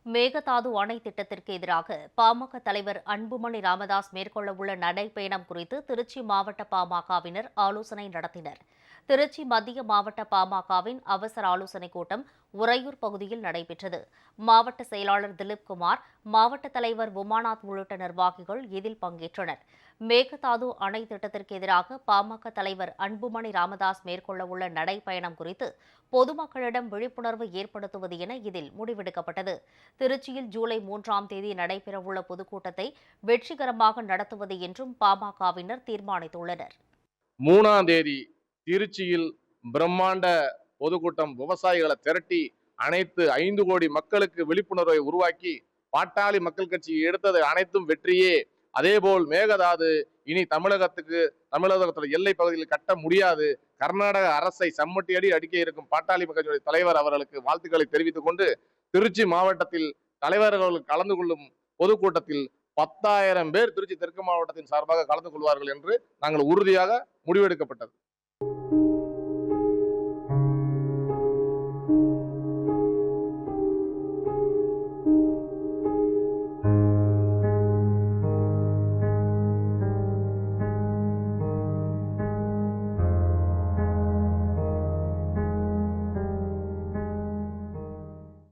மேகதாது அணை திட்டத்திற்கு எதிராக பாமக தலைவர் அன்புமணி ராமதாஸ் மேற்கொள்ளவுள்ள நடைபயணம் குறித்து திருச்சி மாவட்ட பாமகவினர் ஆலோசனை நடத்தினர். திருச்சி மத்திய மாவட்ட பாமகவின் அவசர ஆலோசனைக் கூட்டம் உறையூர் பகுதியில் நடைபெற்றது. மாவட்ட செயலாளர் திலீப்குமார், மாவட்ட தலைவர் உமாநாத் உள்ளிட்ட நிர்வாகிகள் இதில் பங்கேற்றனர். மேகதாது அணை திட்டத்திற்கு எதிராக பாமக தலைவர் அன்புமணி ராமதாஸ் மேற்கொள்ளவுள்ள நடைபயணம் குறித்து பொதுமக்களிடம் விழிப்புணர்வு ஏற்படுத்துவது என இதில் முடிவெடுக்கப்பட்டது. திருச்சியில் ஜூலை 3ஆம் தேதி நடைபெறவுள்ள பொதுக்கூட்டத்தை வெற்றிகரமாக நடத்துவது என்றும் பாமகவினர் தீர்மானித்துள்ளனர். 3ஆம் தேதி திருச்சியில் பிரம்மாண்ட பொதுக்கூட்டம், விவசாயிகளை திரட்டி அனைத்து 5 கோடி மக்களுக்கு விழிப்புணர்வை உருவாக்கி பாட்டாளி மக்கள் கட்சி எடுத்தது அனைத்தும் வெற்றியே. அதேபோல் மேகதாது இனி தமிழகத்தில் எல்லை பகுதியில் கட்ட முடியாது. கர்நாடக அரசை சம்மட்டியடி அடிக்க இருக்கும் பாட்டாளி மக்கள் கட்சி தலைவர் அவர்களுக்கு வாழ்த்துக்களை தெரிவித்துக் கொண்டு, திருச்சி மாவட்டத்தில் தலைவர்கள் கலந்து கொள்ளும் பொதுக்கூட்டத்தில் 10,000 பேர் திருச்சி தெற்கு மாவட்டத்தின் சார்பாக கலந்து கொள்வார்கள் என்று நாங்கள் உறுதியாக முடிவெடுக்கப்பட்டது.